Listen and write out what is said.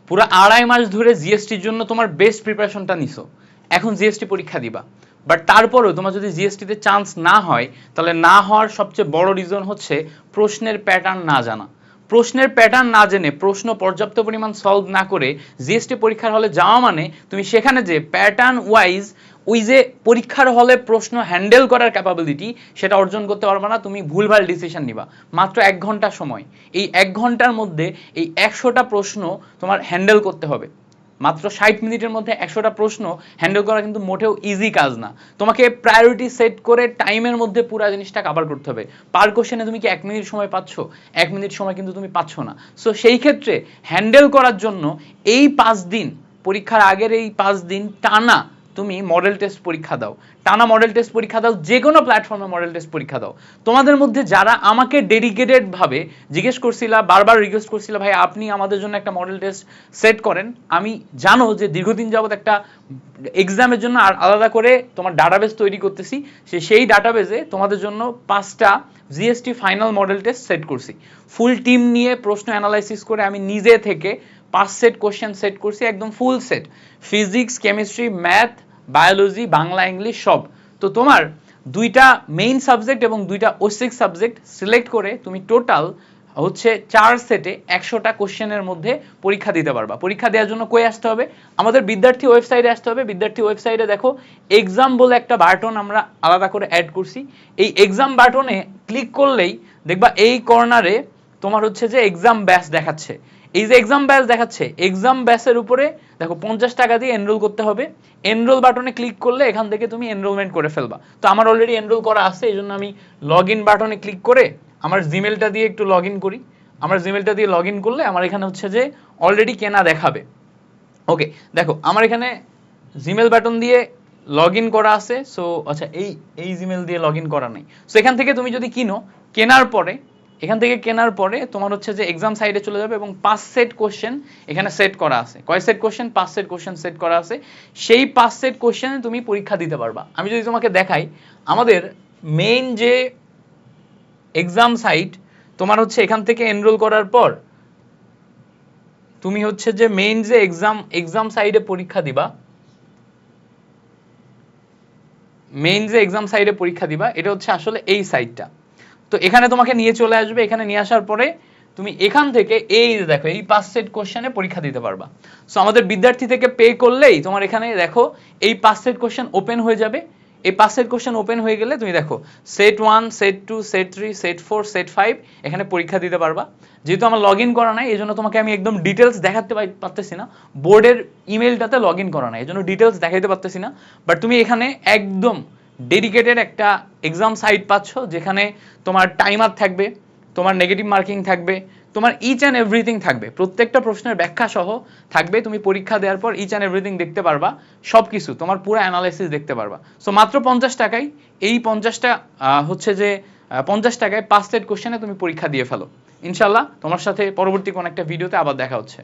পুরো 2.5 মাস ধরে জিএসটির জন্য তোমার বেস্ট প্রিপারেশনটা নিছো, এখন জিএসটি পরীক্ষা দিবা, বাট তারপরেও তোমার যদি জিএসটিতে চান্স না হয়, তাহলে না হওয়ার সবচেয়ে বড় রিজন হচ্ছে প্রশ্নের প্যাটার্ন না জানা। প্রশ্নের প্যাটার্ন না জেনে, প্রশ্ন পর্যাপ্ত পরিমাণ সলভ না করে জিএসটি পরীক্ষার হলে যাওয়া মানে তুমি সেখানে যে প্যাটার্ন ওয়াইজ ওই যে পরীক্ষার হলে প্রশ্ন হ্যান্ডেল করার ক্যাপাবিলিটি সেটা অর্জন করতে পারবে না, তুমি ভুলভাল ডিসিশন নিবা। মাত্র 1 ঘন্টা সময়, এই 1 ঘন্টার মধ্যে এই 100টা প্রশ্ন তোমার হ্যান্ডেল করতে হবে। মাত্র 60 মিনিটের মধ্যে 100টা প্রশ্ন হ্যান্ডেল করা কিন্তু মোটেও ইজি কাজ না। তোমাকে প্রায়োরিটি সেট করে টাইমের মধ্যে পুরো জিনিসটা কভার করতে হবে। পার কোশ্চেনে তুমি কি 1 মিনিট সময় পাচ্ছ? 1 মিনিট সময় কিন্তু তুমি পাচ্ছ না। সো সেই ক্ষেত্রে হ্যান্ডেল করার জন্য এই 5 দিন, পরীক্ষার আগের এই 5 দিন টানা তুমি মডেল টেস্ট পরীক্ষা দাও, টানা মডেল টেস্ট পরীক্ষা দাও, যে কোনো প্ল্যাটফর্মে মডেল টেস্ট পরীক্ষা দাও। তোমাদের মধ্যে যারা আমাকে ডেডিকেটেড ভাবে জিজ্ঞেস করছিলা, বারবার রিকোয়েস্ট করছিলা, ভাই আপনি আমাদের জন্য একটা মডেল টেস্ট সেট করেন, আমি জানো যে দীর্ঘদিন যাবত একটা এক্সামের জন্য আর আলাদা করে তোমার ডাটাবেস তৈরি করতেছি, সেই ডাটাবেসে তোমাদের জন্য 5টা GST final model test set করছি। ফুল টিম নিয়ে প্রশ্ন অ্যানালাইসিস করে আমি নিজে থেকে 5 সেট কোশ্চেন সেট করছি, একদম full set, physics, chemistry, math, biology, Bangla, English সব। তো তোমার 2টা মেইন সাবজেক্ট এবং 2টা ওসিক সাবজেক্ট সিলেক্ট করে তুমি টোটাল হচ্ছে 4 সেটে 100টা কোশ্চেনের মধ্যে পরীক্ষা দিতে পারবা। পরীক্ষা দেওয়ার জন্য কই আসতে হবে? আমাদের বিদ্যার্থী ওয়েবসাইটে আসতে হবে। বিদ্যার্থী ওয়েবসাইটে দেখো এক্সাম বলে একটা বাটন আমরা আলাদা করে অ্যাড করছি। এই এক্সাম বাটনে ক্লিক করলেই দেখবা এই কর্নারে তোমার হচ্ছে যে এক্সাম ব্যাচ দেখাচ্ছে। এই যে এক্সাম ব্যাচ দেখাচ্ছে, এক্সাম ব্যাচের উপরে দেখো 50 টাকা দিয়ে এনরোল করতে হবে। এনরোল বাটনে ক্লিক করলে এখান থেকে তুমি এনরোলমেন্ট করে ফেলবা। তো আমার অলরেডি এনরোল করা আছে, এই জন্য আমি লগ ইন বাটনে ক্লিক করে আমার জিমেলটা দিয়ে একটু লগ ইন করি। আমার জিমেলটা দিয়ে লগ ইন করলে আমার এখানে হচ্ছে যে অলরেডি কেনা দেখাবে। ওকে, দেখো আমার এখানে জিমেল বাটন দিয়ে লগ ইন করা আছে। সো আচ্ছা, এই জিমেল দিয়ে লগ ইন করা নেই। সো এখান থেকে তুমি যদি কিনো, কেনার পরে এখান থেকে কেনার পরে তোমার হচ্ছে যে এক্সাম সাইডে চলে যাবে এবং 5 সেট কোশ্চেন এখানে সেট করা আছে। কয় set question? 5 set question set করা আছে। সেই 5 সেট কোশ্চেনে তুমি পরীক্ষা দিতে পারবা। আমি যদি তোমাকে দেখাই, আমাদের মেইন যে এক্সাম সাইট, তোমার হচ্ছে এখান থেকে এনরোল করার পর তুমি হচ্ছে যে মেইন যে এক্সাম সাইডে পরীক্ষা দিবা, মেইন যে এক্সাম সাইডে পরীক্ষা দিবা, এটা হচ্ছে আসলে এই সাইটটা। তো এখানে তোমাকে নিয়ে চলে আসবে। এখানে নিয়ে আসার পরে তুমি এখান থেকে এই দেখো এই 5 সেট কোশ্চেনে পরীক্ষা দিতে পারবা। সো আমাদের বিদ্যার্থী থেকে পে করলেই তোমার এখানে দেখো এই 5 সেট কোশ্চেন ওপেন হয়ে যাবে। এই 5 সেট কোশ্চেন ওপেন হয়ে গেলে তুমি দেখো set 1, set 2, set 3, set 4, set 5 এখানে পরীক্ষা দিতে পারবা। যেহেতু আমার লগ ইন করা নাই, এই জন্য তোমাকে আমি একদম ডিটেলস দেখাতে পারতেছি না। বোর্ডের ইমেলটাতে লগ ইন করা নাই, এই জন্য ডিটেলস দেখাইতে পারতেছি না। বাট তুমি এখানে একদম ডেডিকেটেড একটা এক্সাম সাইট পাচ্ছ, যেখানে তোমার টাইমার থাকবে, তোমার নেগেটিভ মার্কিং থাকবে, তোমার ইচ অ্যান্ড এভরিথিং থাকবে, প্রত্যেকটা প্রশ্নের ব্যাখ্যা সহ থাকবে। তুমি পরীক্ষা দেওয়ার পর ইচ অ্যান্ড এভরিথিং দেখতে পারবা, সব কিছু তোমার পুরো অ্যানালাইসিস দেখতে পারবা। সো মাত্র 50 টাকায় এই 50টা হচ্ছে যে 50 টাকায় 5 সেট কোশ্চেনে তুমি পরীক্ষা দিয়ে ফেলো। ইনশাল্লাহ তোমার সাথে পরবর্তী কোন একটা ভিডিওতে আবার দেখা হচ্ছে।